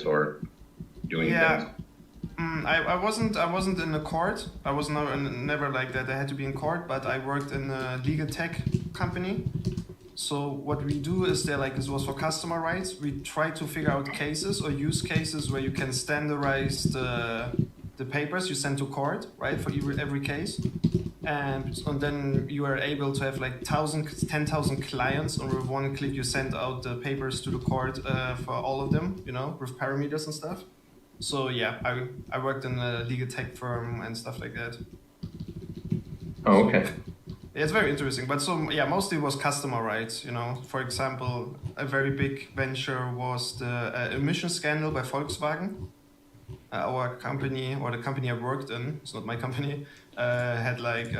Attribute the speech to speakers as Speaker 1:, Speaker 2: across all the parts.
Speaker 1: or doing things?
Speaker 2: Yeah, I wasn't in the court. I was never like that. I had to be in court, but I worked in a legal tech company. So what we do is there like this was for customer rights. We try to figure out cases or use cases where you can standardize the papers you send to court, right, for every case. And then you are able to have like 10,000 clients, and with one click you send out the papers to the court for all of them, with parameters and stuff. So yeah, I worked in a legal tech firm and stuff like that.
Speaker 1: Oh,
Speaker 2: So
Speaker 1: okay.
Speaker 2: yeah, it's very interesting. But so yeah, mostly it was customer rights. For example, a very big venture was the emission scandal by Volkswagen. Our company, or the company I worked in, it's not my company, had like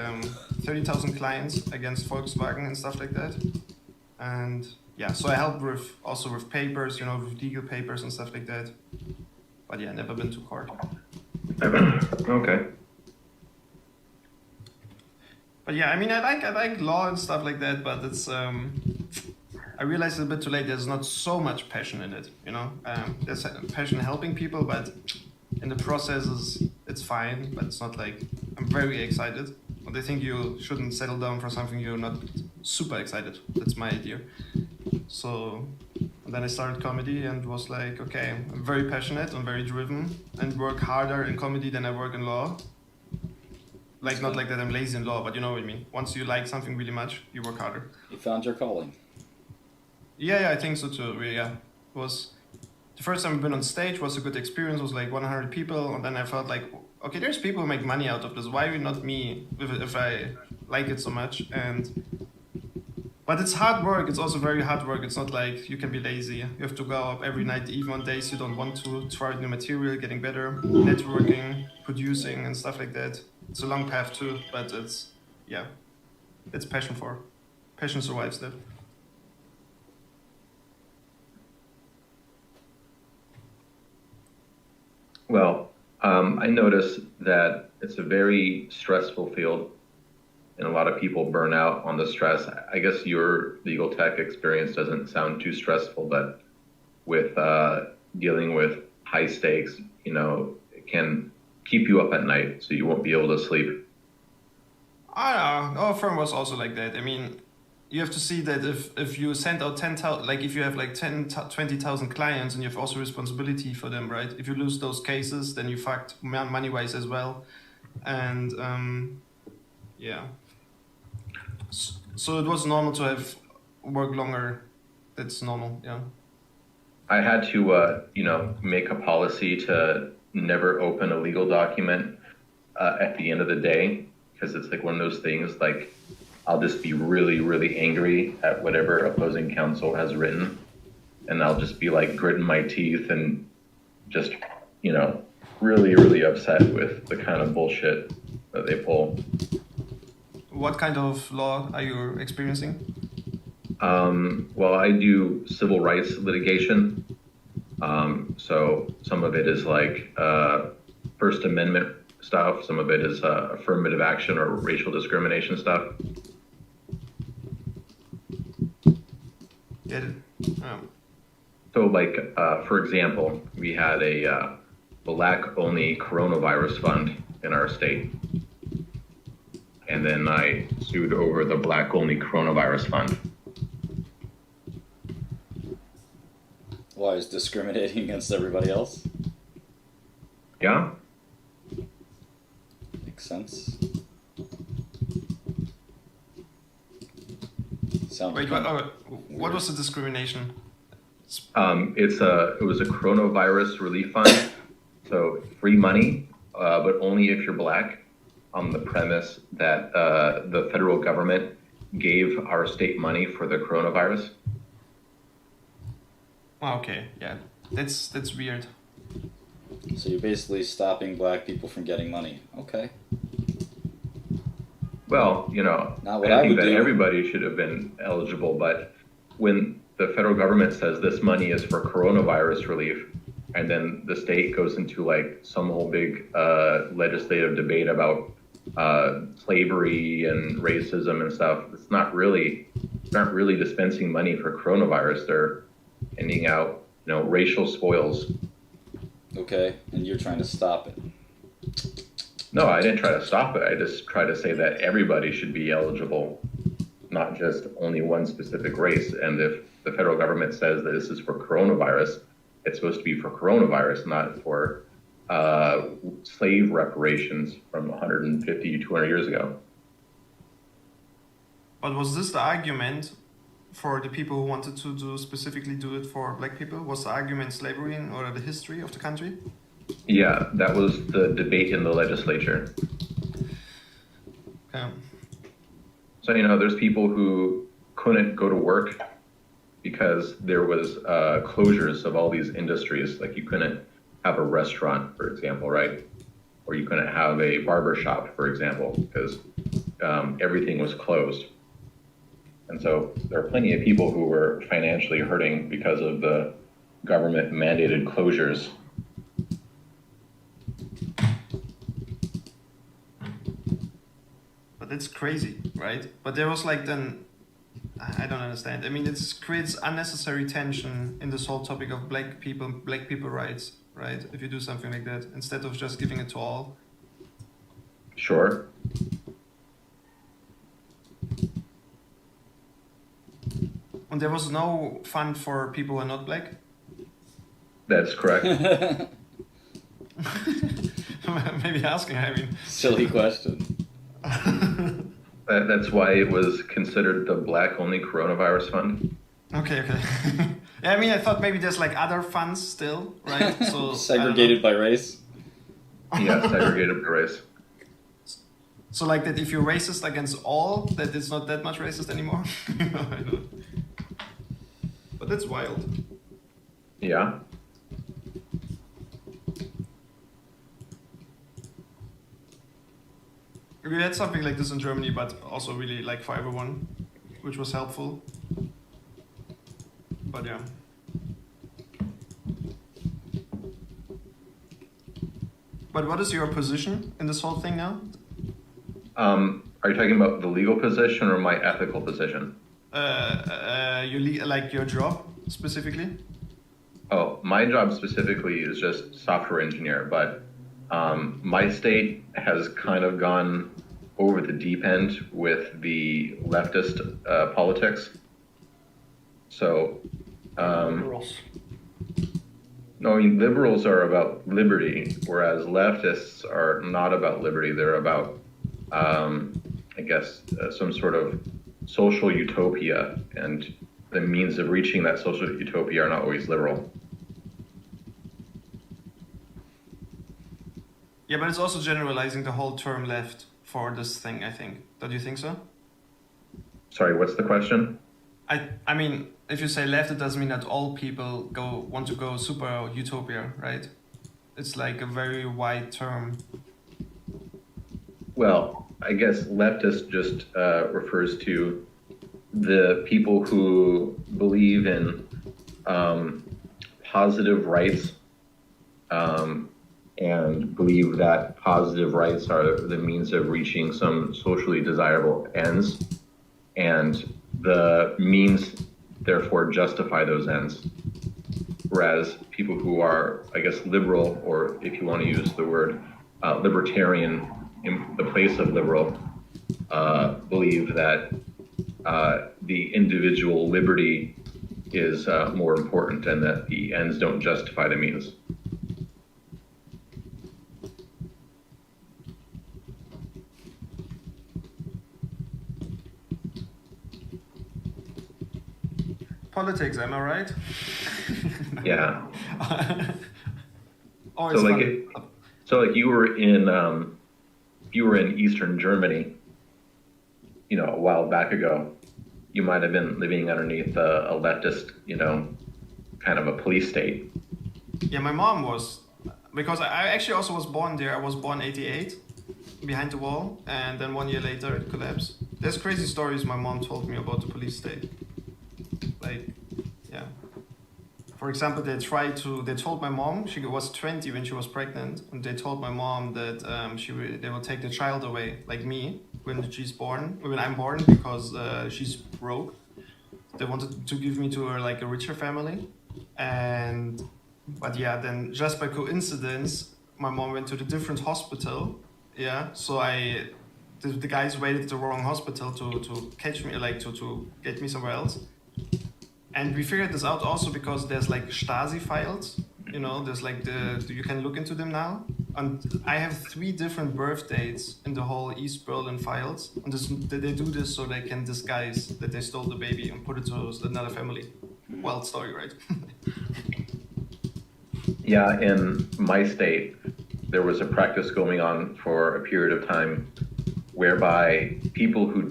Speaker 2: 30,000 clients against Volkswagen and stuff like that. And yeah, so I helped with papers, with legal papers and stuff like that. But yeah, never been to court.
Speaker 1: Okay.
Speaker 2: But yeah, I mean, I like law and stuff like that, but it's I realized a bit too late. There's not so much passion in it, There's passion in helping people, but in the processes, it's fine. But it's not like I'm very excited. But I think you shouldn't settle down for something you're not super excited. That's my idea. So and then I started comedy and was like, okay, I'm very passionate, I'm very driven, and work harder in comedy than I work in law. Like not
Speaker 3: So
Speaker 2: like that I'm lazy in law, but you know what I mean. Once you like something really much, you work harder.
Speaker 3: you found your calling.
Speaker 2: Yeah, I think so too. Yeah, it was the first time I've been on stage was a good experience. It was like 100 people, and then I felt like, okay, there's people who make money out of this. Why not me? If I like it so much, but it's hard work. It's also very hard work. It's not like you can be lazy. You have to go up every night, even on days you don't want to try new material, getting better, networking, producing, and stuff like that. It's a long path too, but yeah, it's passion survives that.
Speaker 1: Well, I notice that it's a very stressful field, and a lot of people burn out on the stress. I guess your legal tech experience doesn't sound too stressful, but with dealing with high stakes, it can keep you up at night, so you won't be able to sleep.
Speaker 2: I don't know. Our firm was also like that. I mean, you have to see that if you send out 10,000, like if you have like 20,000 clients and you have also responsibility for them, right? If you lose those cases, then you fucked money wise as well. And yeah, so it was normal to have work longer. That's normal, yeah.
Speaker 1: I had to, make a policy to never open a legal document at the end of the day, because it's like one of those things like I'll just be really, really angry at whatever opposing counsel has written, and I'll just be like gritting my teeth and just, you know, really, really upset with the kind of bullshit that they pull.
Speaker 2: What kind of law are you experiencing?
Speaker 1: Well, I do civil rights litigation. So some of it is like First Amendment stuff, some of it is affirmative action or racial discrimination stuff.
Speaker 2: Yeah. Oh.
Speaker 1: So, like, for example, we had a black only coronavirus fund in our state. And then I sued over the black only coronavirus fund.
Speaker 3: Why is discriminating against everybody else?
Speaker 1: Yeah.
Speaker 3: Makes sense. Sounds
Speaker 2: Wait,
Speaker 3: kind of
Speaker 2: what
Speaker 3: weird.
Speaker 2: was the discrimination?
Speaker 1: It was a coronavirus relief fund. So free money, but only if you're black, on the premise that the federal government gave our state money for the coronavirus.
Speaker 2: Oh, okay, yeah, that's weird.
Speaker 3: So you're basically stopping black people from getting money. Okay.
Speaker 1: Well,
Speaker 3: Not what
Speaker 1: I
Speaker 3: I
Speaker 1: think
Speaker 3: would
Speaker 1: that
Speaker 3: do.
Speaker 1: everybody should have been eligible, but when the federal government says this money is for coronavirus relief, and then the state goes into like some whole big legislative debate about slavery and racism and stuff, it's not really dispensing money for coronavirus. They're handing out, racial spoils
Speaker 3: Okay, and you're trying to stop it.
Speaker 1: No, I didn't try to stop it. I just try to say that everybody should be eligible, not just only one specific race. And if the federal government says that this is for coronavirus, it's supposed to be for coronavirus, not for slave reparations from 150, 200 years ago.
Speaker 2: But was this the argument for the people who wanted to specifically do it for black people? Was the argument slavery or the history of the country?
Speaker 1: Yeah, that was the debate in the legislature.
Speaker 2: Okay.
Speaker 1: So, there's people who couldn't go to work because there was closures of all these industries. Like you couldn't have a restaurant, for example, right? Or you couldn't have a barber shop, for example, because everything was closed. And so there are plenty of people who were financially hurting because of the government mandated closures.
Speaker 2: But that's crazy, right? But there was like then, I don't understand. I mean, it creates unnecessary tension in this whole topic of black people rights, right? If you do something like that, instead of just giving it to all.
Speaker 1: Sure.
Speaker 2: And there was no fund for people who are not black?
Speaker 1: That's correct.
Speaker 2: Maybe asking, I mean.
Speaker 3: Silly question.
Speaker 1: That's why it was considered the black-only coronavirus fund.
Speaker 2: Okay. Yeah, I mean, I thought maybe there's like other funds still, right? So
Speaker 3: segregated by race?
Speaker 1: Yeah, segregated by race.
Speaker 2: So like that if you're racist against all, that it's not that much racist anymore? I don't. But that's wild.
Speaker 1: Yeah.
Speaker 2: We had something like this in Germany, but also really like for everyone, which was helpful. But yeah. But what is your position in this whole thing now?
Speaker 1: Are you talking about the legal position or my ethical position?
Speaker 2: Your job specifically?
Speaker 1: Oh, my job specifically is just software engineer, but my state has kind of gone over the deep end with the leftist politics. So,
Speaker 2: Liberals.
Speaker 1: no, I mean, liberals are about liberty, whereas leftists are not about liberty. They're about, I guess, some sort of social utopia, and the means of reaching that social utopia are not always liberal.
Speaker 2: Yeah, but it's also generalizing the whole term left for this thing, I think. Don't you think so?
Speaker 1: Sorry, what's the question?
Speaker 2: I mean, if you say left, it doesn't mean that all people want to go super utopia, right? It's like a very wide term.
Speaker 1: Well, I guess leftist just refers to the people who believe in positive rights and believe that positive rights are the means of reaching some socially desirable ends, and the means therefore justify those ends. Whereas people who are, I guess, liberal, or if you want to use the word libertarian in the place of liberal, believe that the individual liberty is more important and that the ends don't justify the means.
Speaker 2: Politics, am I right?
Speaker 1: Yeah.
Speaker 2: Always
Speaker 1: so like you were in Eastern Germany, a while back ago. You might have been living underneath a leftist, kind of a police state.
Speaker 2: Yeah, my mom was, because I actually also was born there. I was born 88, behind the wall, and then 1 year later it collapsed. There's crazy stories my mom told me about the police state. Like, yeah. For example, they told my mom, she was 20 when she was pregnant, and they told my mom that they will take the child away, like me, when I'm born, because she's broke. They wanted to give me to her like a richer family, and But yeah, then just by coincidence, my mom went to the different hospital. Yeah, so the guys waited at the wrong hospital to catch me, like to get me somewhere else. And we figured this out also because there's like Stasi files, there's like you can look into them now. And I have 3 different birth dates in the whole East Berlin files. And they do this so they can disguise that they stole the baby and put it to another family. Wild story, right?
Speaker 1: Yeah, in my state, there was a practice going on for a period of time whereby people who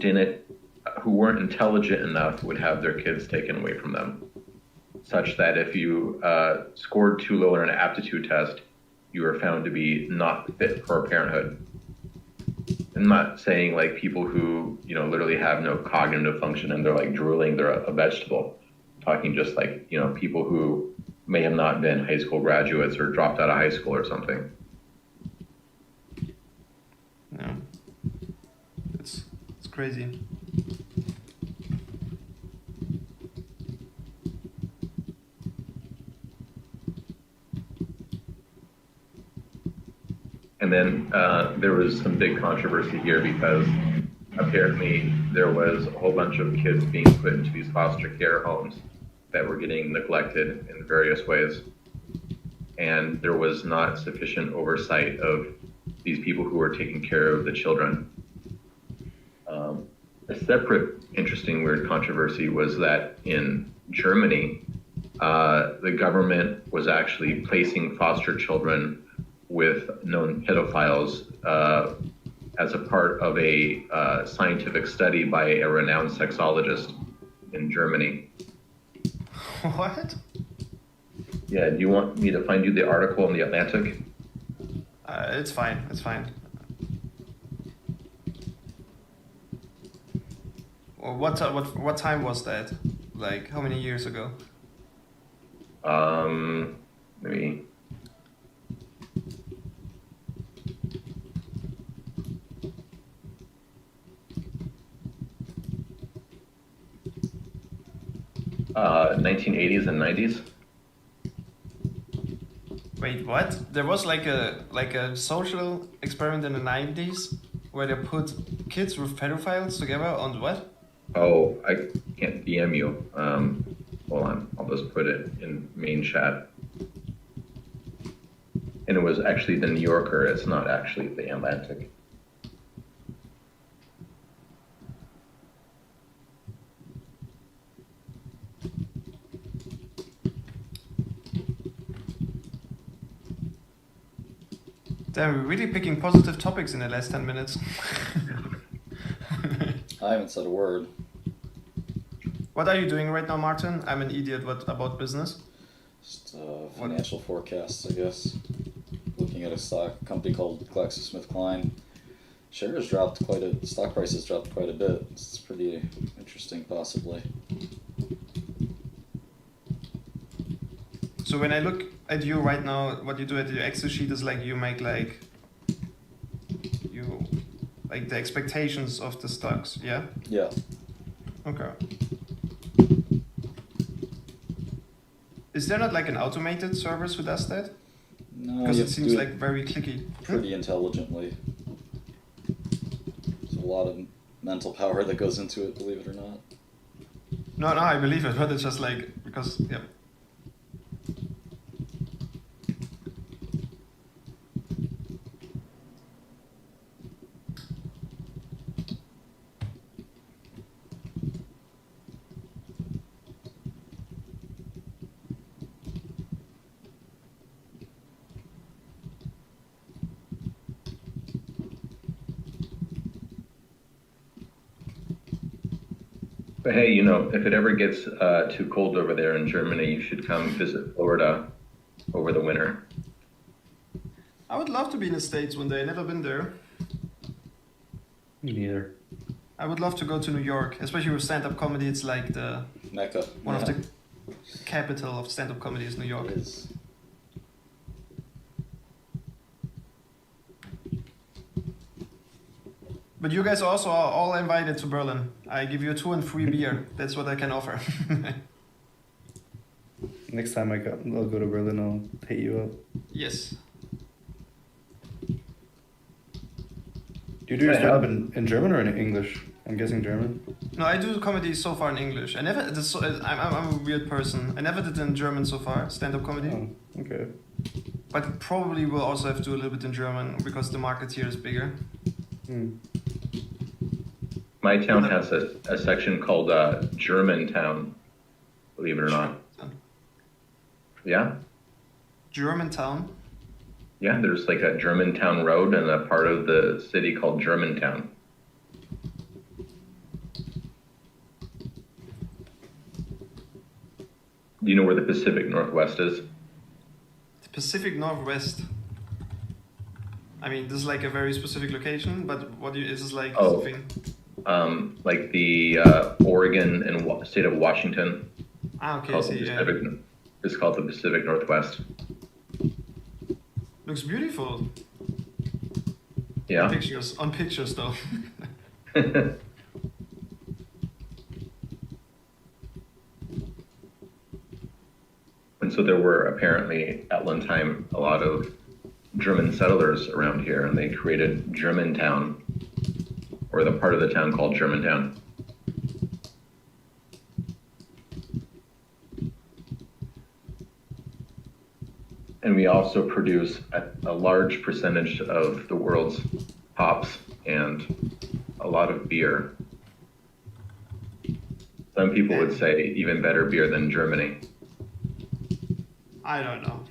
Speaker 1: weren't intelligent enough would have their kids taken away from them, such that if you scored too low on an aptitude test, you were found to be not fit for parenthood. I'm not saying like people who, literally have no cognitive function and they're like drooling, they're a vegetable. I'm talking just like, people who may have not been high school graduates or dropped out of high school or something.
Speaker 2: Yeah. It's crazy.
Speaker 1: And then there was some big controversy here because apparently there was a whole bunch of kids being put into these foster care homes that were getting neglected in various ways. And there was not sufficient oversight of these people who were taking care of the children. A separate interesting weird controversy was that in Germany, the government was actually placing foster children with known pedophiles as a part of a scientific study by a renowned sexologist in Germany.
Speaker 2: What?
Speaker 1: Yeah, do you want me to find you the article in the Atlantic?
Speaker 2: It's fine. It's fine. Well, what time was that? Like how many years ago?
Speaker 1: Maybe. Uh, 1980s and 90s.
Speaker 2: Wait, what? There was like a social experiment in the 90s where they put kids with pedophiles together on what?
Speaker 1: Oh, I can't DM you. Hold on, I'll just put it in main chat. And it was actually the New Yorker. It's not actually the Atlantic.
Speaker 2: Damn, we're really picking positive topics in the last 10 minutes.
Speaker 3: I haven't said a word.
Speaker 2: What are you doing right now, Martin? I'm an idiot. What about business?
Speaker 3: Just financial forecasts, I guess. Looking at a stock company called GlaxoSmithKline. Stock prices dropped quite a bit. It's pretty interesting, possibly.
Speaker 2: So when I look at you right now, what you do at your Excel sheet is like you make like the expectations of the stocks, yeah?
Speaker 3: Yeah.
Speaker 2: Okay. Is there not like an automated service who does that?
Speaker 3: No,
Speaker 2: Because
Speaker 3: you
Speaker 2: it
Speaker 3: have to
Speaker 2: seems
Speaker 3: do
Speaker 2: like very clicky.
Speaker 3: pretty intelligently. There's a lot of mental power that goes into it, believe it or not.
Speaker 2: No, I believe it, but it's just like, because, yeah.
Speaker 1: But hey, if it ever gets too cold over there in Germany, you should come visit Florida over the winter.
Speaker 2: I would love to be in the States one day. Never been there.
Speaker 4: Me neither.
Speaker 2: I would love to go to New York, especially with stand-up comedy. It's like the
Speaker 3: Mecca.
Speaker 2: one of the capital of stand-up comedy is New York.
Speaker 3: It is.
Speaker 2: But you guys also are all invited to Berlin. I give you 2 and free beer. That's what I can offer.
Speaker 4: I'm Next time I'll go to Berlin, I'll hit you up.
Speaker 2: Yes.
Speaker 4: Do you do your stand-up in German or in English? I'm guessing German.
Speaker 2: No, I do comedy so far in English. I'm a weird person. I never did it in German so far, stand-up comedy.
Speaker 4: Oh, okay.
Speaker 2: But probably will also have to do a little bit in German because the market here is bigger.
Speaker 1: My town has a section called Germantown, believe it or not. Yeah?
Speaker 2: Germantown?
Speaker 1: Yeah, there's like a Germantown road and a part of the city called Germantown. Do you know where the Pacific Northwest is?
Speaker 2: The Pacific Northwest. I mean, this is like a very specific location, but is this like something?
Speaker 1: Like the Oregon and state of Washington.
Speaker 2: Ah, okay,
Speaker 1: It's called the Pacific Northwest.
Speaker 2: Looks beautiful.
Speaker 1: Yeah.
Speaker 2: On pictures though.
Speaker 1: And so there were apparently at one time a lot of German settlers around here, and they created Germantown, or the part of the town called Germantown. And we also produce a large percentage of the world's hops and a lot of beer. Some people would say even better beer than Germany.
Speaker 2: I don't know.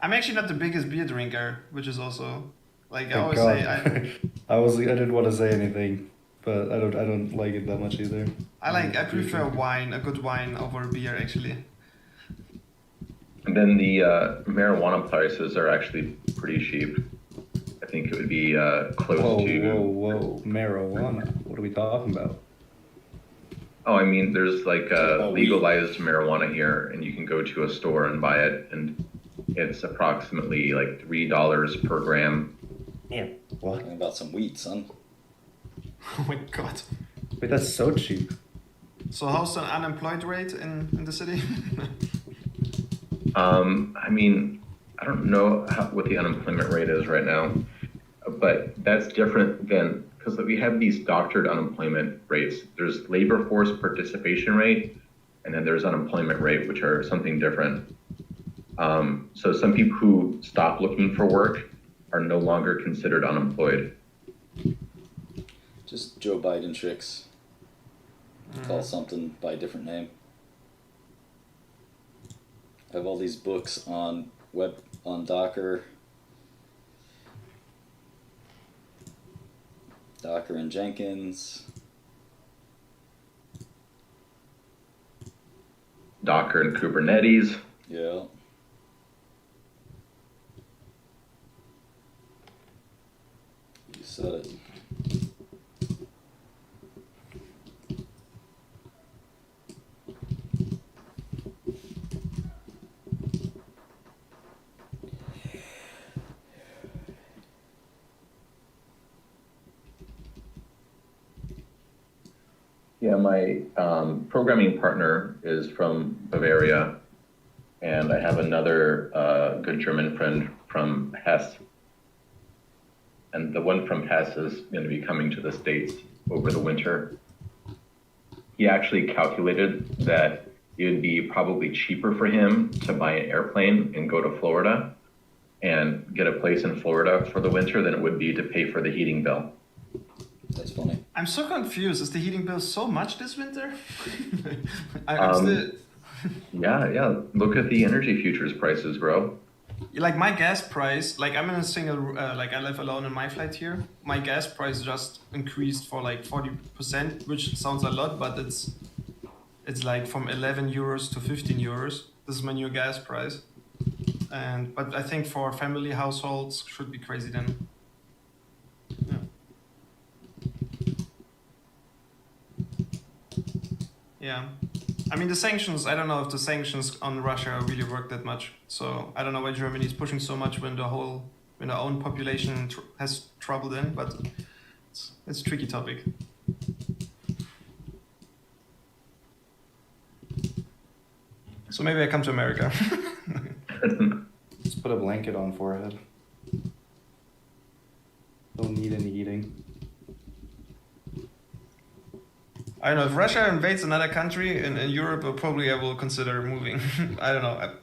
Speaker 2: I'm actually not the biggest beer drinker, which is also like I always say.
Speaker 4: I didn't want to say anything, but I don't like it that much either.
Speaker 2: I prefer wine, a good wine over beer actually.
Speaker 1: And then the marijuana prices are actually pretty cheap. I think it would be close to.
Speaker 4: Whoa! Marijuana? What are we talking about?
Speaker 1: Oh, I mean, there's like legalized marijuana here, and you can go to a store and buy it, and it's approximately like $3 per gram.
Speaker 4: Yeah. What?
Speaker 3: Talking about some weed, son.
Speaker 2: Oh my god.
Speaker 4: Wait, that's so cheap.
Speaker 2: So how's the unemployed rate in the city?
Speaker 1: I mean, I don't know what the unemployment rate is right now, but that's different than, because we have these doctored unemployment rates. There's labor force participation rate, and then there's unemployment rate, which are something different. So some people who stop looking for work are no longer considered unemployed.
Speaker 3: Just Joe Biden tricks. Call something by a different name. I have all these books on Docker and Jenkins.
Speaker 1: Docker and Kubernetes.
Speaker 3: Yeah. You said it.
Speaker 1: Yeah, my programming partner is from Bavaria, and I have another good German friend from Hesse. And the one from Hesse is going to be coming to the States over the winter. He actually calculated that it would be probably cheaper for him to buy an airplane and go to Florida and get a place in Florida for the winter than it would be to pay for the heating bill.
Speaker 3: That's funny.
Speaker 2: I'm so confused. Is the heating bill so much this winter?
Speaker 1: Yeah. Look at the energy futures prices, bro.
Speaker 2: Like my gas price, like I'm in a single, like I live alone in my flat here. My gas price just increased for like 40%, which sounds a lot, but it's like from 11 euros to 15 euros. This is my new gas price. But I think for family households should be crazy then. Yeah. Yeah. I mean, the sanctions, I don't know if the sanctions on Russia really work that much. So I don't know why Germany is pushing so much when their own population has trouble then, but it's a tricky topic. So maybe I come to America.
Speaker 4: Just put a blanket on forehead. Don't need any eating.
Speaker 2: I don't know, if Russia invades another country in Europe, probably I will consider moving. I don't know.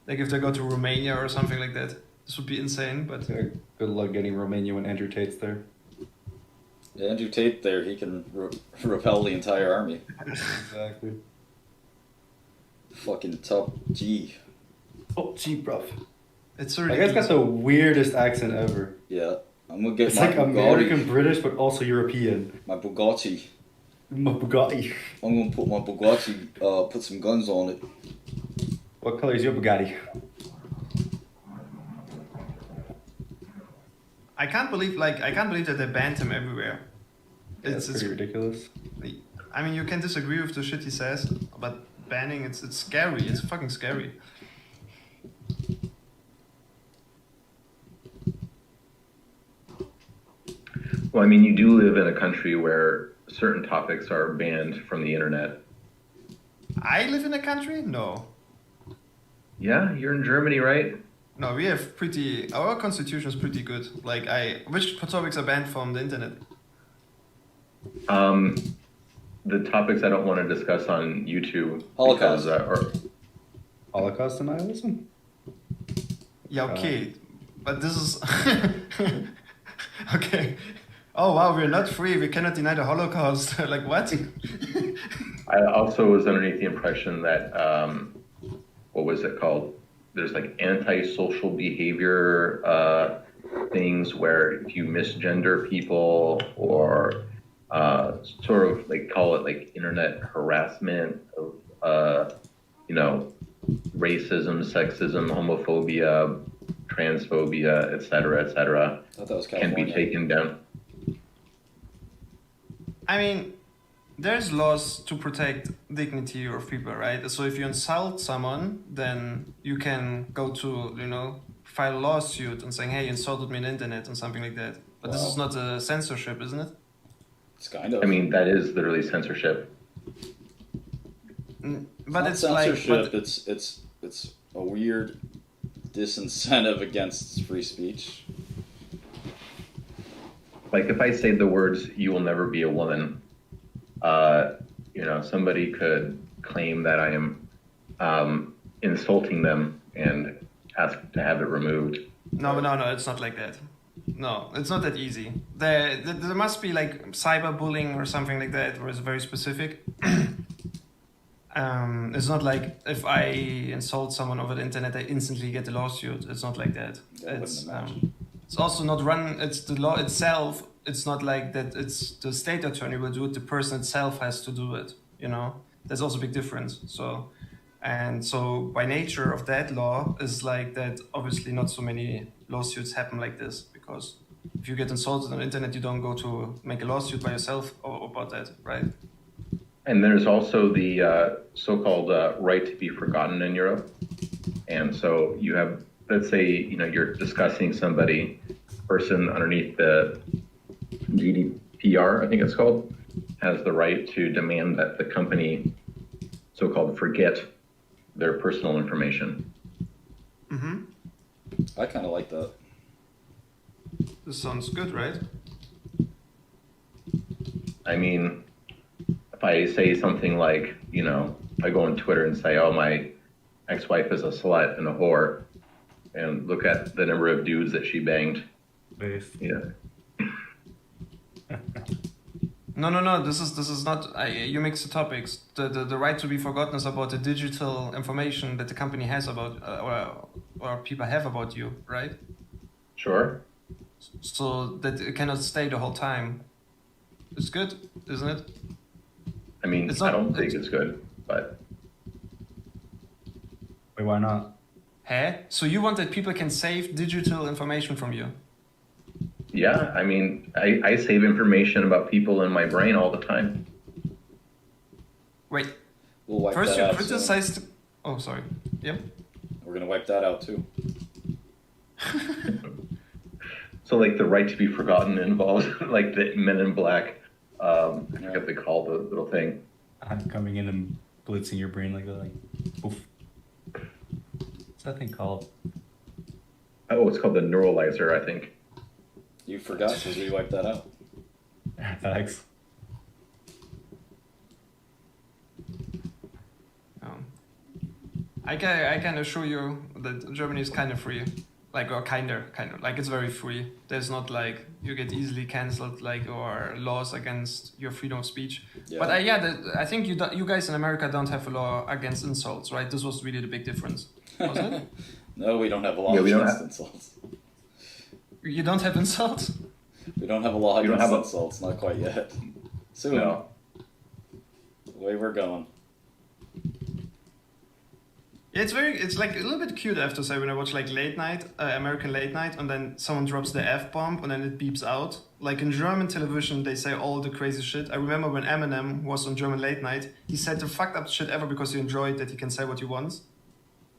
Speaker 2: Like if they go to Romania or something like that. This would be insane, but...
Speaker 4: Yeah, good luck getting Romania when Andrew Tate's there.
Speaker 3: Yeah, Andrew Tate there, he can repel the entire army.
Speaker 4: Exactly.
Speaker 3: Fucking top G.
Speaker 4: Oh, gee, bruv.
Speaker 2: It's
Speaker 4: That
Speaker 2: already...
Speaker 4: guy's got the weirdest accent ever.
Speaker 3: Yeah, I'm gonna get
Speaker 4: It's
Speaker 3: my
Speaker 4: like
Speaker 3: Bugatti.
Speaker 4: American, British, but also European.
Speaker 3: My Bugatti.
Speaker 4: My Bugatti.
Speaker 3: I'm gonna put my Bugatti, put some guns on it.
Speaker 4: What color is your Bugatti?
Speaker 2: I can't believe that they banned him everywhere.
Speaker 4: It's pretty ridiculous.
Speaker 2: I mean, you can disagree with the shit he says, but banning, it's scary. It's fucking scary.
Speaker 1: Well, I mean, you do live in a country where certain topics are banned from the internet.
Speaker 2: I live in a country? No.
Speaker 1: Yeah, you're in Germany, right?
Speaker 2: No, we have our constitution is pretty good. Like, which topics are banned from the internet?
Speaker 1: The topics I don't want to discuss on YouTube.
Speaker 3: Holocaust.
Speaker 1: Because,
Speaker 4: Holocaust denialism?
Speaker 2: Yeah, okay. But this is... Okay. Oh, wow, we're not free. We cannot deny the Holocaust. Like, what?
Speaker 1: I also was underneath the impression that, what was it called? There's like anti-social behavior things where if you misgender people or sort of like call it like internet harassment of, racism, sexism, homophobia, transphobia, et cetera,
Speaker 3: I thought that was
Speaker 1: can
Speaker 3: California.
Speaker 1: be taken down.
Speaker 2: I mean, there's laws to protect dignity of people, right? So if you insult someone, then you can go to, file a lawsuit and saying, hey, you insulted me on the internet and something like that. But this is not a censorship, isn't it?
Speaker 3: It's kind of.
Speaker 1: I mean, that is literally censorship.
Speaker 2: But
Speaker 3: it's
Speaker 2: it's
Speaker 3: not
Speaker 2: like...
Speaker 3: censorship.
Speaker 2: But,
Speaker 3: It's a weird disincentive against free speech.
Speaker 1: Like if I say the words, you will never be a woman, somebody could claim that I am insulting them and ask to have it removed.
Speaker 2: No, it's not like that. No, it's not that easy. There must be like cyberbullying or something like that, where it's very specific. It's not like if I insult someone over the internet, I instantly get a lawsuit. It's not like that. It's also not it's the law itself. It's not like that it's the state attorney will do it. The person itself has to do it, There's also a big difference. So by nature of that law is like that obviously not so many lawsuits happen like this, because if you get insulted on the internet, you don't go to make a lawsuit by yourself about that, right?
Speaker 1: And there's also the so-called right to be forgotten in Europe. And so you have, let's say, you're discussing somebody, person underneath the GDPR, I think it's called, has the right to demand that the company, so-called, forget their personal information.
Speaker 2: Mm-hmm.
Speaker 3: I kind of like that.
Speaker 2: This sounds good, right?
Speaker 1: I mean, if I say something like, I go on Twitter and say, oh, my ex-wife is a slut and a whore, and look at the number of dudes that she banged.
Speaker 4: Base.
Speaker 1: Yeah.
Speaker 2: No. This is not. You mix the topics. The right to be forgotten is about the digital information that the company has about or people have about you, right?
Speaker 1: Sure.
Speaker 2: So that it cannot stay the whole time. It's good, isn't it?
Speaker 1: I mean,
Speaker 2: It's not-
Speaker 1: I don't think it's good, but
Speaker 4: Wait, why not?
Speaker 2: Hey, so you want that people can save digital information from you?
Speaker 1: yeah, I mean, I save information about people in my brain all the time.
Speaker 2: Wait,
Speaker 3: We'll wipe
Speaker 2: first
Speaker 3: that
Speaker 2: you
Speaker 3: out soon.
Speaker 2: criticized. Oh, sorry. Yep.
Speaker 3: We're gonna wipe that out too.
Speaker 1: So like the right to be forgotten involves like the Men in Black, I forget what they call the little thing.
Speaker 4: I'm coming in and blitzing your brain like that. Like, poof. What's that thing called?
Speaker 1: Oh, it's called the neuralizer, I think.
Speaker 3: You forgot because we wiped that out.
Speaker 4: Facts.
Speaker 2: I can assure you that Germany is kind of free, or kind of, like it's very free. There's not like you get easily cancelled, like, or laws against your freedom of speech.
Speaker 3: Yeah.
Speaker 2: But I think you guys in America don't have a law against insults, right? This was really the big difference, wasn't it?
Speaker 3: No, we don't have a law
Speaker 1: Yeah, we don't
Speaker 3: against
Speaker 1: have-
Speaker 3: insults.
Speaker 2: You don't have insults?
Speaker 3: We don't have a law
Speaker 1: We don't
Speaker 3: against
Speaker 1: have a-
Speaker 3: insults, not quite yet. Soon.
Speaker 1: No.
Speaker 3: The way we're going.
Speaker 2: It's like a little bit cute, I have to say, when I watch like late night, American late night, and then someone drops the F-bomb and then it beeps out. Like in German television, they say all the crazy shit. I remember when Eminem was on German late night, he said the fucked up shit ever because he enjoyed that he can say what he wants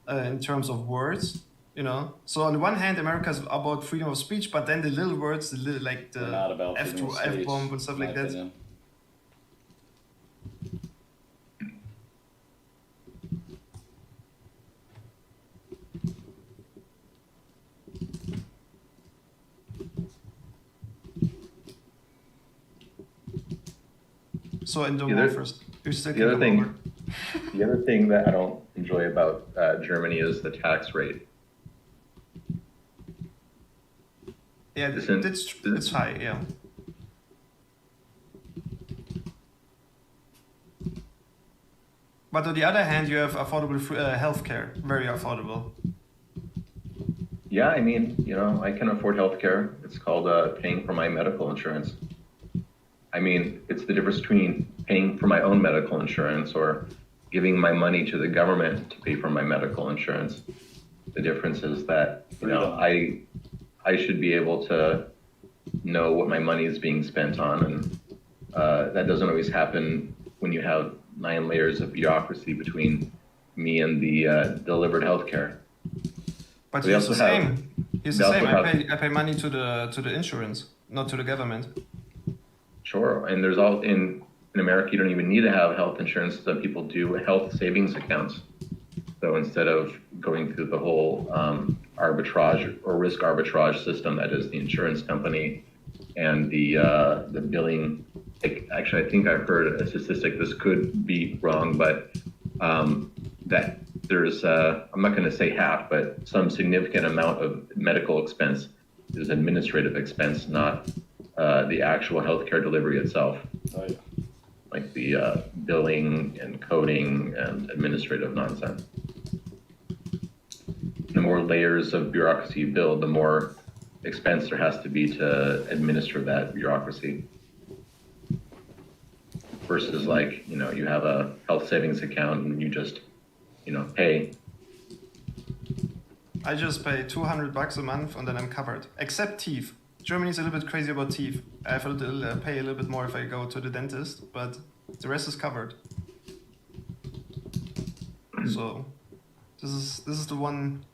Speaker 2: in terms of words, you know? So on the one hand, America's about freedom of speech, but then the little words, like
Speaker 3: We're not
Speaker 2: the
Speaker 3: about freedom of speech,
Speaker 2: F-bomb and stuff
Speaker 3: in my
Speaker 2: like that.
Speaker 3: opinion.
Speaker 2: So in the
Speaker 1: The
Speaker 2: war
Speaker 1: other-
Speaker 2: first. You still
Speaker 1: the
Speaker 2: can
Speaker 1: other
Speaker 2: come
Speaker 1: thing-
Speaker 2: over.
Speaker 1: The other thing that I don't enjoy about Germany is the tax rate.
Speaker 2: Yeah,
Speaker 1: Isn't-
Speaker 2: it's high, yeah. But on the other hand, you have affordable healthcare, very affordable.
Speaker 1: Yeah, I mean, I can afford healthcare. It's called paying for my medical insurance. I mean, it's the difference between paying for my own medical insurance or giving my money to the government to pay for my medical insurance. The difference is that, I should be able to know what my money is being spent on, and that doesn't always happen when you have 9 layers of bureaucracy between me and the delivered healthcare.
Speaker 2: But
Speaker 1: We
Speaker 2: it's the
Speaker 1: also have-
Speaker 2: same. It's
Speaker 1: we
Speaker 2: the
Speaker 1: also
Speaker 2: same.
Speaker 1: have-
Speaker 2: I pay money to the insurance, not to the government.
Speaker 1: Sure, and there's all in America you don't even need to have health insurance. Some people do health savings accounts. So instead of going through the whole arbitrage or risk arbitrage system that is the insurance company and the billing, actually I think I've heard a statistic. This could be wrong, but that there's I'm not going to say half, but some significant amount of medical expense is administrative expense, not the actual healthcare delivery itself,
Speaker 3: Oh, yeah.
Speaker 1: like the billing and coding and administrative nonsense. The more layers of bureaucracy you build, the more expense there has to be to administer that bureaucracy. Versus like, you have a health savings account and you just, pay.
Speaker 2: I just pay $200 a month and then I'm covered. Except teeth. Germany's a little bit crazy about teeth. I have to pay a little bit more if I go to the dentist, but the rest is covered. So this is the one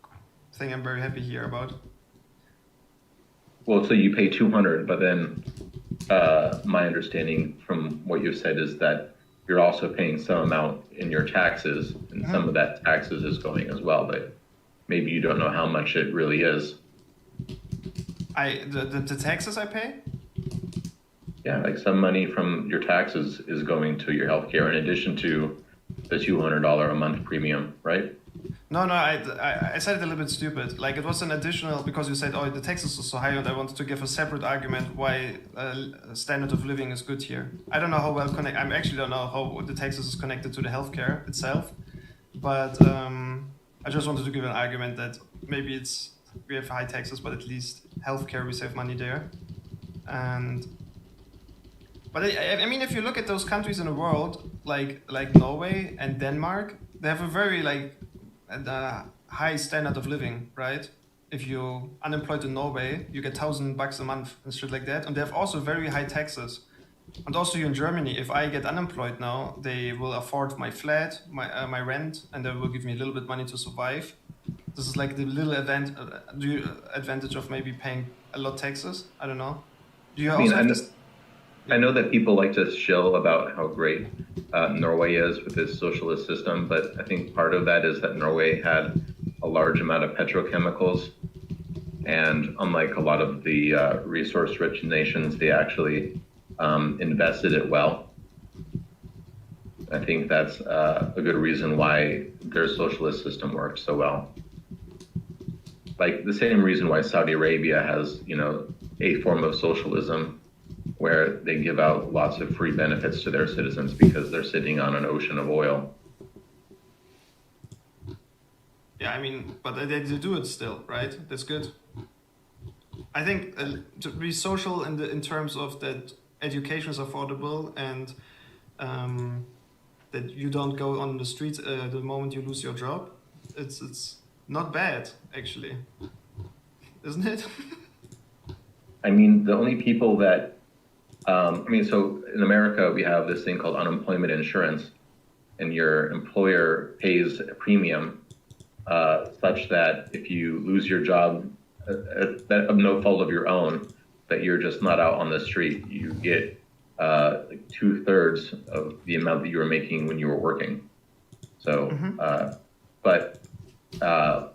Speaker 2: thing I'm very happy here about.
Speaker 1: Well, so you pay 200, but then my understanding from what you've said is that you're also paying some amount in your taxes, and some of that taxes is going as well, but maybe you don't know how much it really is.
Speaker 2: The taxes I pay?
Speaker 1: Yeah, like some money from your taxes is going to your healthcare in addition to the $200 a month premium, right?
Speaker 2: No, I said it a little bit stupid. Like it was an additional, because you said, oh, the taxes are so high, and I wanted to give a separate argument why standard of living is good here. I don't know how well connected, I actually don't know how the taxes is connected to the healthcare itself, but I just wanted to give an argument that maybe we have high taxes, but at least healthcare, we save money there. But I mean, if you look at those countries in the world, like Norway and Denmark, they have a very high standard of living, right? If you're unemployed in Norway, you get $1,000 a month and shit like that. And they have also very high taxes. And also here in Germany, if I get unemployed now, they will afford my flat, my rent, and they will give me a little bit money to survive. This is like the little advantage of maybe paying a lot taxes. I don't know. Do you also have this?
Speaker 1: I know that people like to shill about how great Norway is with its socialist system, but I think part of that is that Norway had a large amount of petrochemicals, and unlike a lot of the resource-rich nations, they actually invested it well. I think that's a good reason why their socialist system works so well. Like the same reason why Saudi Arabia has, a form of socialism where they give out lots of free benefits to their citizens because they're sitting on an ocean of oil.
Speaker 2: Yeah, I mean, but they do it still, right? That's good. I think to be social in terms of that education is affordable and that you don't go on the streets the moment you lose your job. It's not bad, actually, isn't it?
Speaker 1: I mean, the only people that so in America, we have this thing called unemployment insurance, and your employer pays a premium such that if you lose your job of no fault of your own, that you're just not out on the street, you get like 2/3 of the amount that you were making when you were working. So, but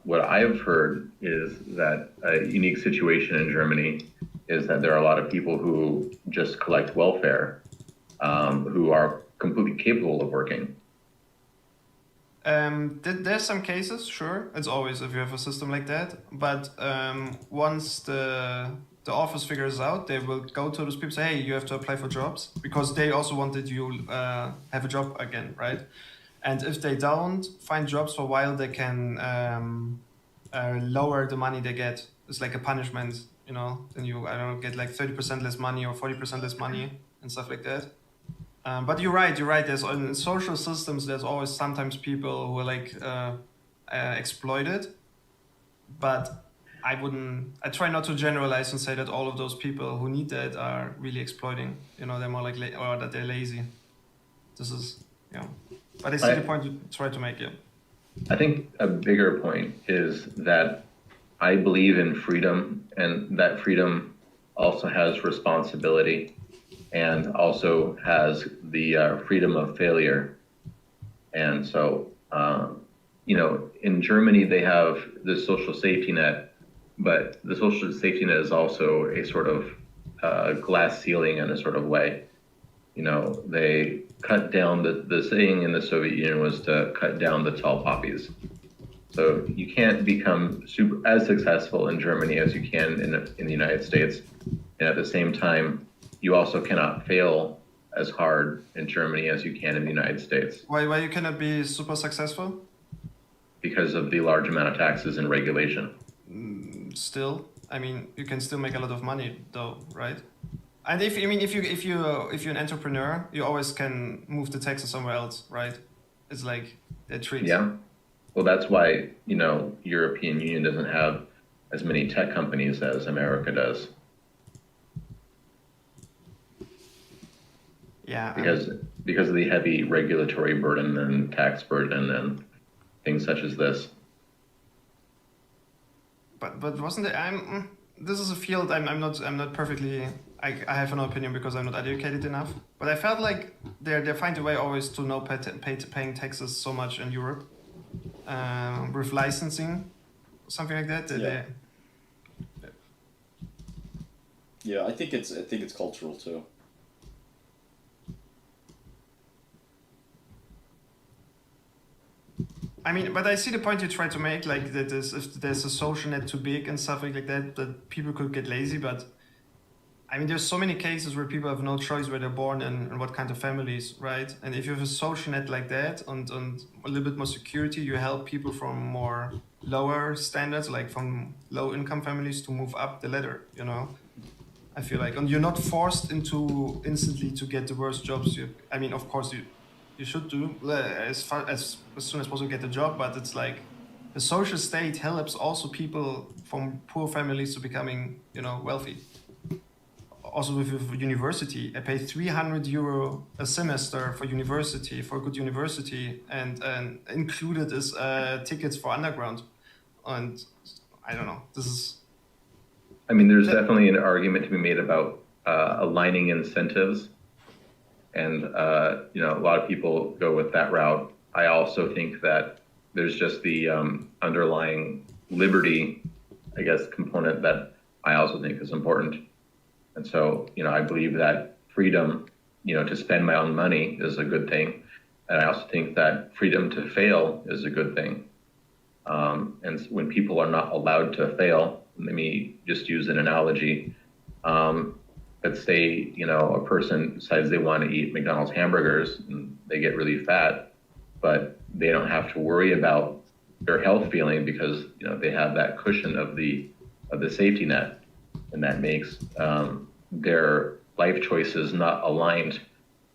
Speaker 1: what I've heard is that a unique situation in Germany is that there are a lot of people who just collect welfare, who are completely capable of working.
Speaker 2: There's some cases, sure. It's always if you have a system like that. But once the office figures out, they will go to those people and say, hey, you have to apply for jobs because they also wanted you have a job again, right? And if they don't find jobs for a while, they can lower the money they get. It's like a punishment, then you, I don't know, get like 30% less money or 40% less money and stuff like that. But you're right. There's in social systems, there's always sometimes people who are like exploited. But I try not to generalize and say that all of those people who need that are really exploiting. They're more like, or that they're lazy. This is, But I see the point you try to make, yeah.
Speaker 1: I think a bigger point is that I believe in freedom, and that freedom also has responsibility and also has the freedom of failure. And so, in Germany, they have the social safety net, but the social safety net is also a sort of glass ceiling in a sort of way. They cut down the saying in the Soviet Union was to cut down the tall poppies. So you can't become as successful in Germany as you can in the United States. And at the same time, you also cannot fail as hard in Germany as you can in the United States.
Speaker 2: Why you cannot be super successful?
Speaker 1: Because of the large amount of taxes and regulation.
Speaker 2: Still, I mean, you can still make a lot of money though, right? And if you're an entrepreneur, you always can move the taxes somewhere else, right? It's like a treat.
Speaker 1: Yeah. Well, that's why, European Union doesn't have as many tech companies as America does.
Speaker 2: Yeah.
Speaker 1: Because of the heavy regulatory burden and tax burden and things such as this.
Speaker 2: But wasn't it? This is a field I'm not perfectly. I have no opinion because I'm not educated enough. But I felt like they find a way always to not paying taxes so much in Europe, with licensing, something like that.
Speaker 3: Yeah, I think it's cultural too.
Speaker 2: I mean, but I see the point you try to make, like that is if there's a social net too big and stuff like that people could get lazy. But I mean, there's so many cases where people have no choice where they're born and what kind of families, right? And if you have a social net like that and a little bit more security, you help people from more lower standards, like from low income families, to move up the ladder. I feel like, and you're not forced into instantly to get the worst jobs. I mean, of course you should do as soon as possible get a job, but it's like the social state helps also people from poor families to becoming wealthy. Also with university, I pay 300 euro a semester for university, for a good university, and included is tickets for underground. And I don't know, this is...
Speaker 1: I mean, there's definitely an argument to be made about aligning incentives, and a lot of people go with that route. I also think that there's just the underlying liberty, I guess, component that I also think is important. And so, I believe that freedom, to spend my own money is a good thing. And I also think that freedom to fail is a good thing. And when people are not allowed to fail, let me just use an analogy. Let's say, a person decides they want to eat McDonald's hamburgers and they get really fat, but they don't have to worry about their health feeling because, they have that cushion of the safety net. And that makes their life choices not aligned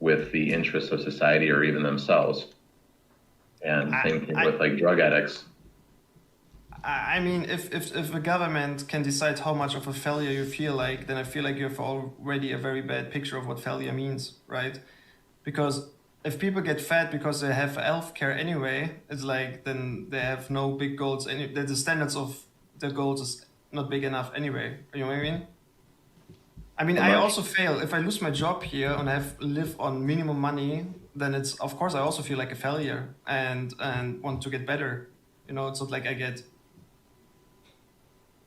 Speaker 1: with the interests of society or even themselves. And same thing with like drug addicts.
Speaker 2: I mean, if the government can decide how much of a failure you feel like, then I feel like you have already a very bad picture of what failure means, right? Because if people get fat because they have health care anyway, it's like then they have no big goals. The standards of the goals is not big enough anyway. You know what I mean? I mean, I also fail if I lose my job here and have live on minimum money. Then it's of course I also feel like a failure and want to get better. It's not like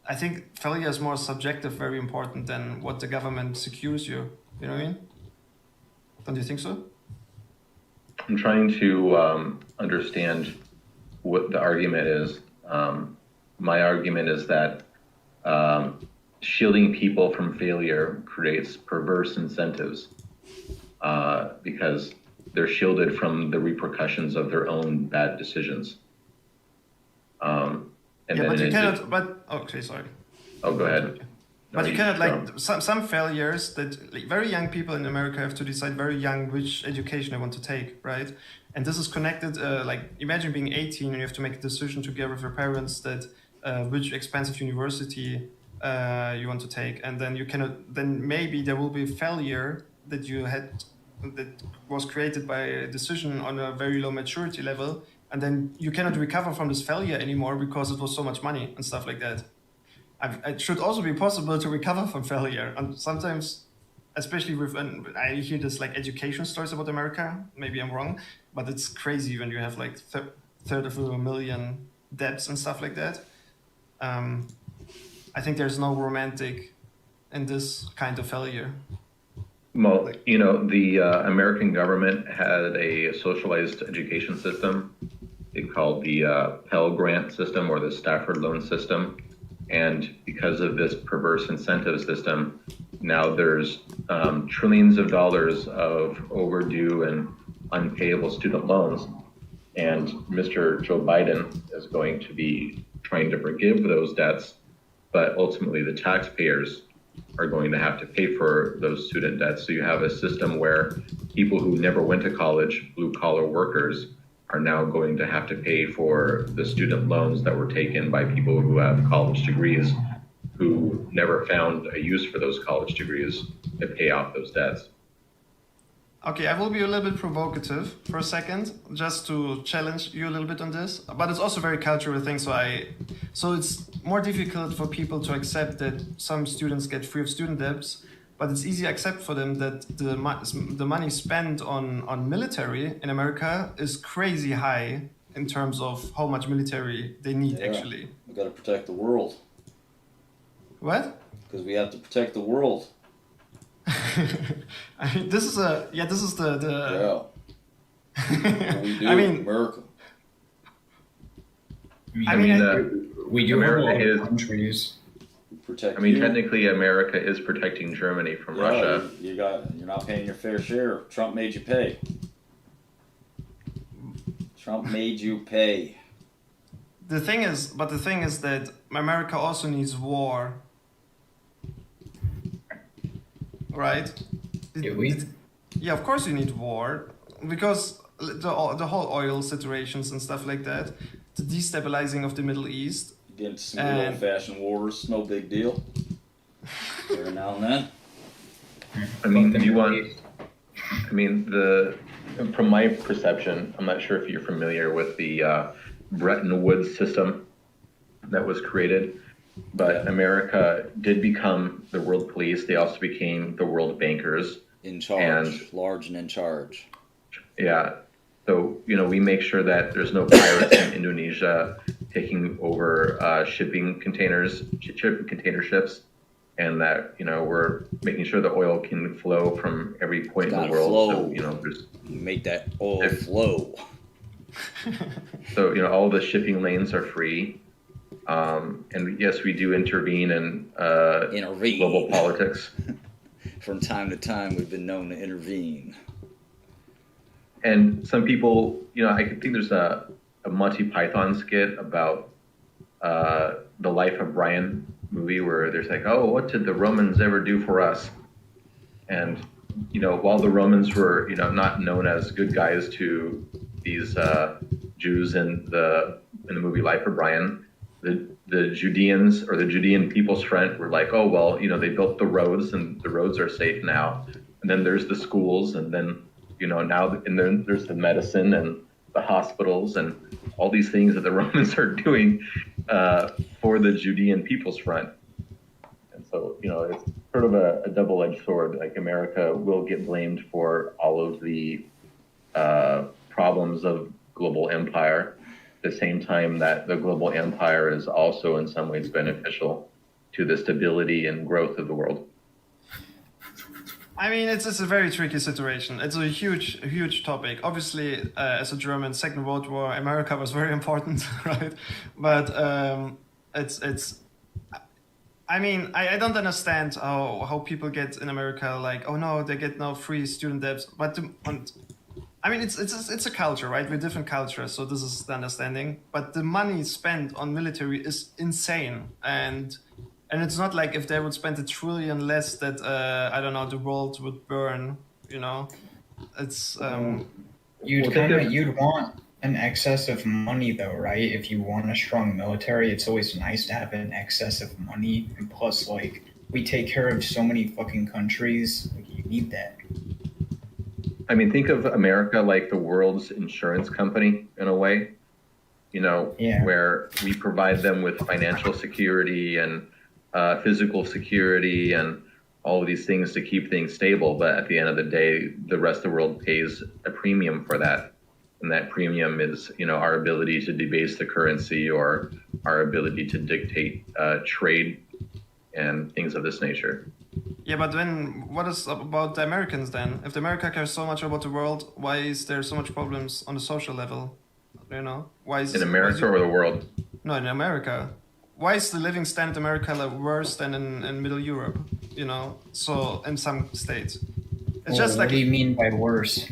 Speaker 2: I think failure is more subjective, very important than what the government secures you. You know what I mean? Don't you think so?
Speaker 1: I'm trying to understand what the argument is. My argument is that shielding people from failure creates perverse incentives because they're shielded from the repercussions of their own bad decisions.
Speaker 2: But you cannot. But okay, sorry.
Speaker 1: Oh, go ahead.
Speaker 2: But you cannot some failures that very young people in America have to decide very young which education they want to take, right? And this is connected. Imagine being 18 and you have to make a decision together with your parents that which expensive university you want to take, and then you cannot. Then maybe there will be failure that you had that was created by a decision on a very low maturity level. And then you cannot recover from this failure anymore because it was so much money and stuff like that. It should also be possible to recover from failure. And sometimes, especially I hear this like education stories about America. Maybe I'm wrong, but it's crazy when you have like third of a million debts and stuff like that. I think there's no romantic in this kind of failure.
Speaker 1: Well, the American government had a socialized education system. They called the Pell Grant system or the Stafford loan system. And because of this perverse incentive system, now there's trillions of dollars of overdue and unpayable student loans. And Mr. Joe Biden is going to be trying to forgive those debts, but ultimately the taxpayers are going to have to pay for those student debts. So you have a system where people who never went to college, blue-collar workers, are now going to have to pay for the student loans that were taken by people who have college degrees who never found a use for those college degrees to pay off those debts.
Speaker 2: Okay, I will be a little bit provocative for a second, just to challenge you a little bit on this. But it's also a very cultural thing, so it's more difficult for people to accept that some students get free of student debts, but it's easy to accept for them that the money spent on military in America is crazy high in terms of how much military they need, actually.
Speaker 3: We got to protect the world.
Speaker 2: What?
Speaker 3: Because we have to protect the world.
Speaker 2: I mean, this is the
Speaker 3: Yeah. We do,
Speaker 2: I mean,
Speaker 3: America.
Speaker 5: We do have a lot
Speaker 1: America
Speaker 5: of countries.
Speaker 3: Protect
Speaker 1: technically America is protecting Germany from Russia.
Speaker 3: You're not paying your fair share. Trump made you pay. Trump made you pay.
Speaker 2: The thing is that America also needs war. Right? Yeah, of course you need war, because the whole oil situations and stuff like that, the destabilizing of the Middle East.
Speaker 3: You get into some good old-fashioned wars, no big deal. Every now and then.
Speaker 1: From my perception, I'm not sure if you're familiar with the Bretton Woods system that was created. but America did become the world police. They also became the world bankers.
Speaker 3: In charge, large and in charge.
Speaker 1: Yeah. So, we make sure that there's no pirates in Indonesia taking over shipping container ships, and that, we're making sure the oil can flow from every point in the world.
Speaker 3: Flow.
Speaker 1: So, there's
Speaker 3: make that oil flow.
Speaker 1: So, all the shipping lanes are free. And yes, we do intervene in global politics.
Speaker 3: From time to time, we've been known to intervene.
Speaker 1: And some people, I think there's a Monty Python skit about the Life of Brian movie where there's like, oh, what did the Romans ever do for us? And, while the Romans were, not known as good guys to these Jews in the movie Life of Brian, the Judeans or the Judean People's Front were like, oh, well, they built the roads and the roads are safe now. And then there's the schools, and then, and then there's the medicine and the hospitals and all these things that the Romans are doing for the Judean People's Front. And so, it's sort of a double-edged sword. Like, America will get blamed for all of the problems of global empire, at the same time that the global empire is also in some ways beneficial to the stability and growth of the world.
Speaker 2: I mean, it's a very tricky situation. It's a huge topic. Obviously, as a German, Second World War, America was very important, right? But it's. I mean, I don't understand how people get in America like, oh no, they get no free student debts. But I mean, it's a culture, right? We're different cultures, so this is the understanding. But the money spent on military is insane, and it's not like if they would spend $1 trillion less that I don't know, the world would burn. It's
Speaker 5: you'd want an excess of money though, right? If you want a strong military, it's always nice to have an excess of money, and plus, like, we take care of so many fucking countries. Like, you need that.
Speaker 1: I mean, think of America like the world's insurance company in a way, where we provide them with financial security and physical security and all of these things to keep things stable. But at the end of the day, the rest of the world pays a premium for that. And that premium is, our ability to debase the currency or our ability to dictate trade and things of this nature.
Speaker 2: Yeah, but then what is about the Americans then? If the America cares so much about the world, why is there so much problems on the social level? Why is
Speaker 1: in America or the world?
Speaker 2: No, in America. Why is the living standard in America worse than in Middle Europe? So in some states, it's just like.
Speaker 5: What do you mean by worse?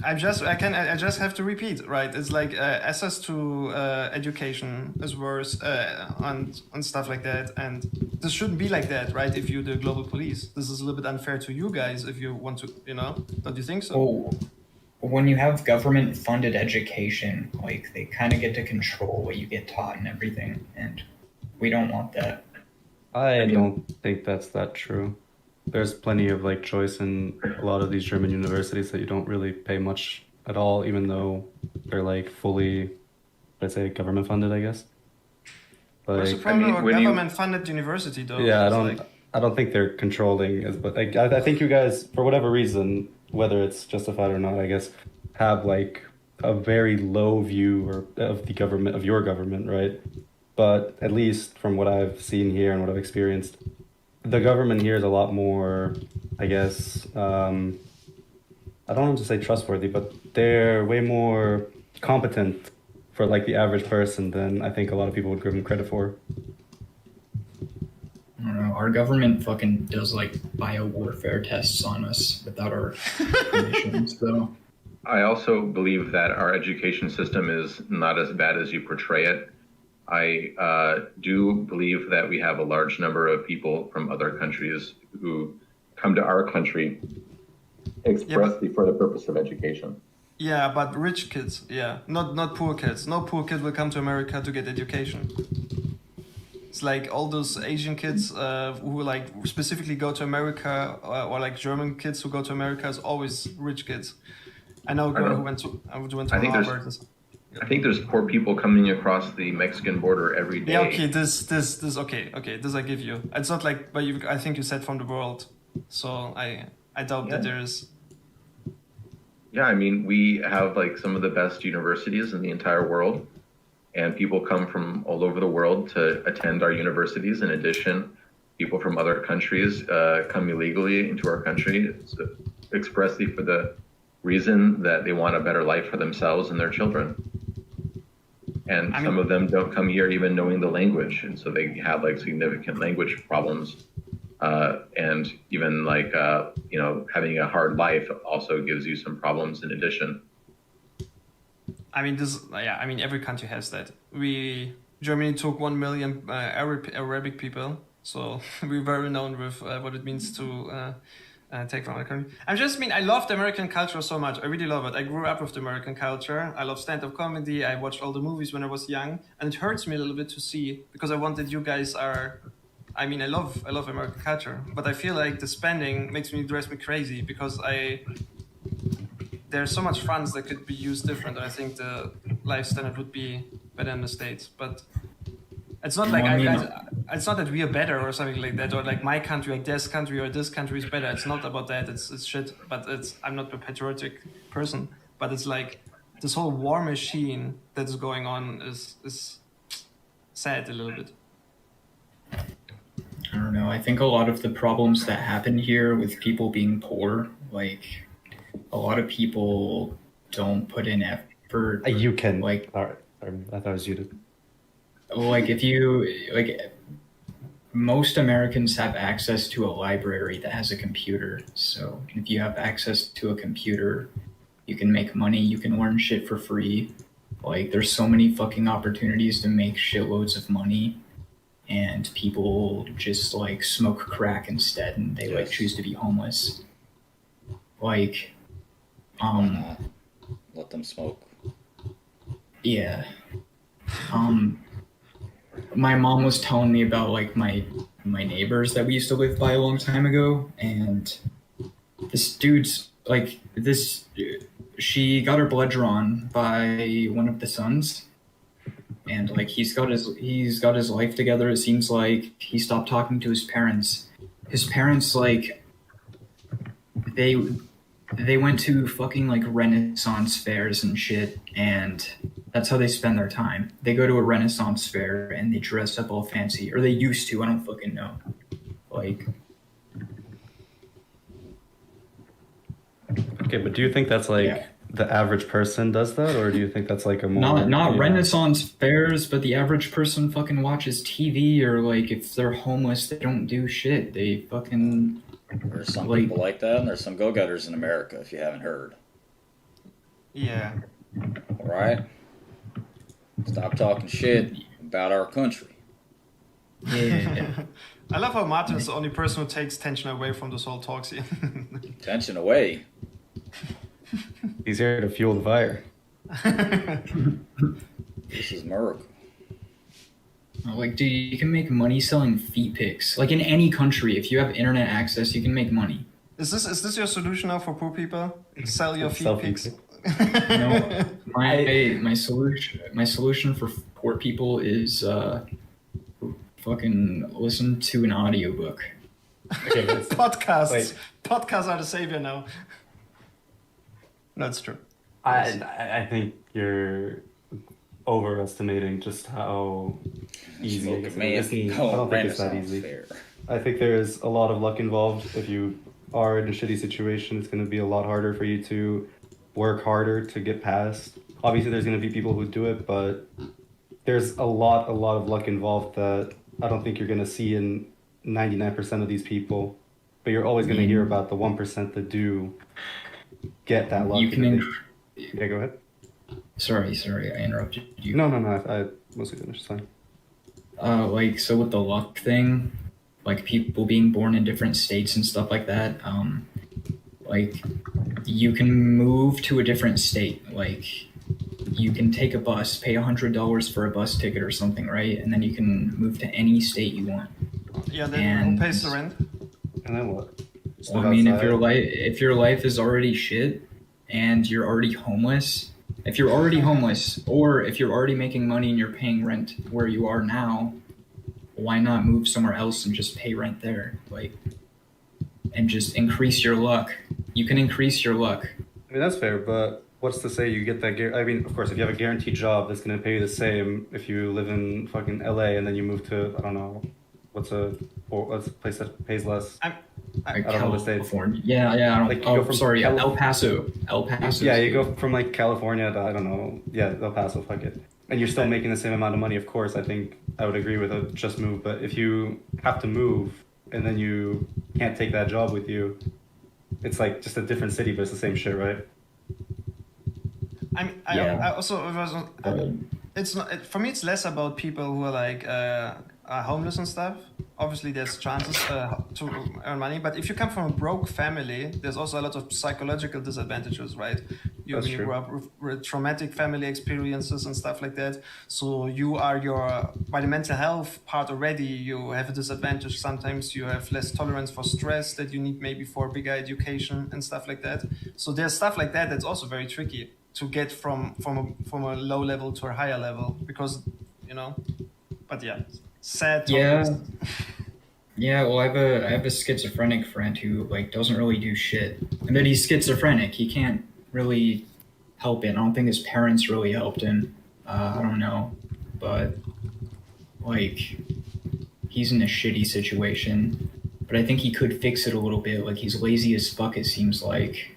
Speaker 2: I just have to repeat, right? It's like access to education is worse and stuff like that, and this shouldn't be like that, right? If you're the global police, this is a little bit unfair to you guys if you want to, don't you think so?
Speaker 5: Oh, when you have government-funded education, like, they kind of get to control what you get taught and everything, and we don't want that.
Speaker 4: I don't think that's that true. There's plenty of choice in a lot of these German universities that you don't really pay much at all, even though they're fully, let's say, government funded, I guess.
Speaker 2: What's the problem with government funded university though?
Speaker 4: Yeah, I don't think they're controlling but I think you guys, for whatever reason, whether it's justified or not, I guess, have a very low view of the government, of your government, right? But at least from what I've seen here and what I've experienced, the government here is a lot more, I guess, I don't want to say trustworthy, but they're way more competent for the average person than I think a lot of people would give them credit for.
Speaker 5: I don't know. Our government fucking does biowarfare tests on us without our permission, so.
Speaker 1: I also believe that our education system is not as bad as you portray it. I do believe that we have a large number of people from other countries who come to our country expressly for the purpose of education.
Speaker 2: Yeah, but rich kids, not poor kids. No poor kid will come to America to get education. It's like all those Asian kids who specifically go to America, or German kids who go to America is always rich kids. I know a girl who went to Harvard.
Speaker 1: I think there's poor people coming across the Mexican border every day.
Speaker 2: Yeah, okay, this, okay, this I give you. It's not like, but I think you said from the world, so I doubt that there is.
Speaker 1: Yeah, I mean, we have like some of the best universities in the entire world, and people come from all over the world to attend our universities. In addition, people from other countries come illegally into our country expressly for the reason that they want a better life for themselves and their children. And some of them don't come here even knowing the language, and so they have like significant language problems. And even like having a hard life also gives you some problems in addition.
Speaker 2: I mean, every country has that. Germany took 1 million Arabic people, so we're very known with what it means to take from our country. I love the American culture so much. I really love it. I grew up with the American culture. I love stand-up comedy. I watched all the movies when I was young, and it hurts me a little bit to see, because I wanted you guys are. I love American culture, but I feel like the spending drives me crazy, because there's so much funds that could be used different. I think the life standard would be better in the States, but it's not like it's not that we are better or something like that, or like my country, like this country or this country is better. It's not about that. It's shit. But I'm not a patriotic person, but it's like this whole war machine that is going on is sad a little bit.
Speaker 5: I don't know. I think a lot of the problems that happen here with people being poor, like a lot of people don't put in effort.
Speaker 4: You can
Speaker 5: like.
Speaker 4: All right. I thought it was you.
Speaker 5: Like if you most Americans have access to a library that has a computer. So if you have access to a computer, you can make money. You can learn shit for free. Like there's so many fucking opportunities to make shitloads of money. And people just like smoke crack instead, and they like choose to be homeless. Like,
Speaker 3: let them smoke.
Speaker 5: Yeah. My mom was telling me about like my neighbors that we used to live by a long time ago, and this dude's like she got her blood drawn by one of the sons. And like he's got his life together. It seems like he stopped talking to his parents. His parents like they went to fucking like Renaissance fairs and shit, and that's how they spend their time. They go to a Renaissance fair and they dress up all fancy, or they used to. I don't fucking know. Like.
Speaker 4: Okay, but do you think that's like the average person does that, or do you think that's like a more
Speaker 5: not Renaissance fairs, but the average person fucking watches TV, or like if they're homeless, they don't do shit. They fucking.
Speaker 3: There's some people like that, and there's some go-getters in America, if you haven't heard.
Speaker 2: Yeah.
Speaker 3: All right. Stop talking shit about our country.
Speaker 5: Yeah.
Speaker 2: I love how Martin is the only person who takes tension away from this whole talk scene.
Speaker 3: Tension away.
Speaker 4: He's here to fuel the fire.
Speaker 3: This is Merc.
Speaker 5: Like, dude, you can make money selling feet pics. Like in any country, if you have internet access, you can make money.
Speaker 2: Is this your solution now for poor people? Sell your feet pics.
Speaker 5: No, my solution for poor people is fucking listen to an audiobook.
Speaker 4: Okay,
Speaker 2: podcasts are the savior now. That's true.
Speaker 4: I think you're overestimating just how easy it is. I don't think it's that easy. Fair. I think there's a lot of luck involved. If you are in a shitty situation, it's going to be a lot harder for you to work harder to get past. Obviously, there's going to be people who do it, but there's a lot of luck involved that I don't think you're going to see in 99% of these people. But you're always going to hear about the 1% that do get that luck. Yeah, go ahead.
Speaker 5: Sorry, I interrupted you.
Speaker 4: No, I mostly finished. Fine.
Speaker 5: Like, so with the luck thing, like people being born in different states and stuff like that, like you can move to a different state. Like you can take a bus, pay $100 for a bus ticket or something, right? And then you can move to any state you want.
Speaker 2: Yeah, then who pays the rent?
Speaker 4: And then what?
Speaker 5: Well, I mean, if your life is already shit and you're already homeless, If you're already homeless, or if you're already making money and you're paying rent where you are now, why not move somewhere else and just pay rent there? Like, and just increase your luck. You can increase your luck.
Speaker 4: I mean, that's fair, but what's to say you get that? I mean, of course, if you have a guaranteed job, that's going to pay you the same if you live in fucking LA and then you move to, I don't know, what's a place that pays less? I don't know the states.
Speaker 5: California. Yeah. I don't.
Speaker 4: Like, you go from
Speaker 5: El Paso. El Paso.
Speaker 4: Yeah, you go from like California to, I don't know, yeah, El Paso, fuck it. And you're still making the same amount of money, of course. I think I would agree with a just move. But if you have to move and then you can't take that job with you, it's like just a different city, but it's the same shit, right?
Speaker 2: I also it's not for me. It's less about people who are like are homeless and stuff. Obviously, there's chances to earn money, but if you come from a broke family, there's also a lot of psychological disadvantages, right? You grew up with traumatic family experiences and stuff like that. So you are by the mental health part already, you have a disadvantage. Sometimes you have less tolerance for stress that you need maybe for bigger education and stuff like that. So there's stuff like that that's also very tricky to get from a low level to a higher level because, but yeah. Sad.
Speaker 5: Yeah. Well, I have a schizophrenic friend who like doesn't really do shit, and then he's schizophrenic. He can't really help it. I don't think his parents really helped him. I don't know, but like he's in a shitty situation. But I think he could fix it a little bit. Like he's lazy as fuck. It seems like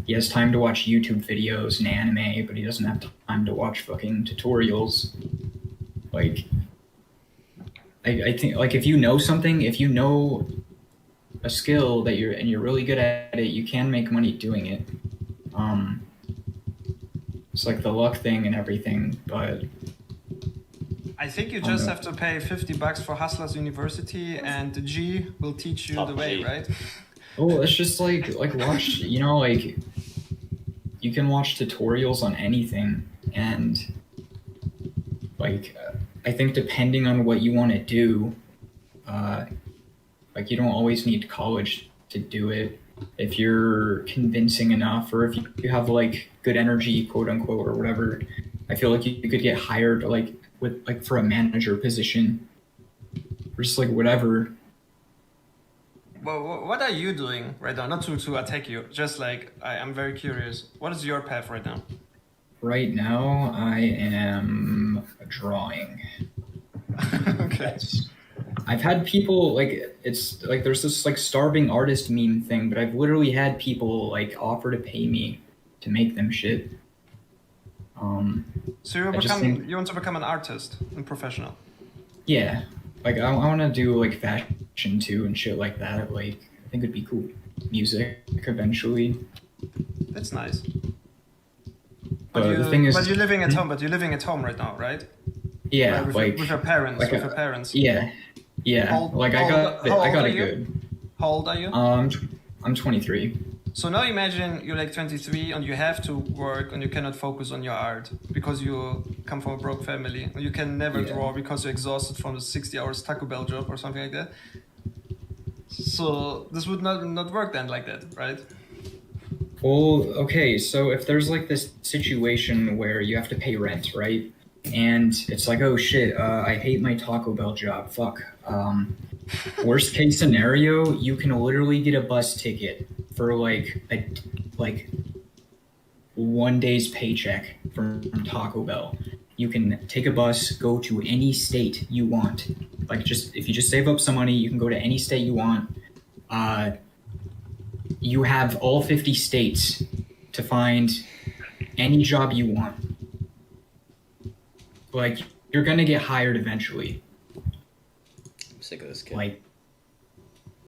Speaker 5: he has time to watch YouTube videos and anime, but he doesn't have time to watch fucking tutorials. Like. I think like if you know something, if you know a skill that you're really good at it, you can make money doing it. It's like the luck thing and everything, but
Speaker 2: I think you just have to pay $50 for Hustlers University, and the G will teach you the way, right?
Speaker 5: Oh, it's just like watch, like you can watch tutorials on anything, and like. I think depending on what you want to do, like you don't always need college to do it. If you're convincing enough, or if you have like good energy, quote unquote, or whatever, I feel like you could get hired for a manager position, or just like whatever.
Speaker 2: Well, what are you doing right now? Not to attack you, just like I'm very curious. What is your path right now?
Speaker 5: Right now, I am drawing.
Speaker 2: Okay.
Speaker 5: I've had people it's like there's this like starving artist meme thing, but I've literally had people like offer to pay me to make them shit.
Speaker 2: So you want to become an artist and professional?
Speaker 5: Yeah, like I want to do like fashion too and shit like that. Like I think it'd be cool. Music eventually.
Speaker 2: That's nice.
Speaker 5: But the thing is,
Speaker 2: you're living at home. But you're living at home right now, right?
Speaker 5: Yeah,
Speaker 2: with your parents. With your parents.
Speaker 5: Yeah. I got it good.
Speaker 2: How old are you?
Speaker 5: I'm 23.
Speaker 2: So now imagine you're like 23 and you have to work and you cannot focus on your art because you come from a broke family and you can never draw because you're exhausted from the 60 hours Taco Bell job or something like that. So this would not work then like that, right?
Speaker 5: Well, okay, so if there's like this situation where you have to pay rent, right? And it's like, oh shit, I hate my Taco Bell job, fuck. Worst case scenario, you can literally get a bus ticket for like 1 day's paycheck from Taco Bell. You can take a bus, go to any state you want. Like if you just save up some money, you can go to any state you want. You have all 50 states to find any job you want. Like, you're gonna get hired eventually.
Speaker 3: I'm sick of this kid.
Speaker 5: Like,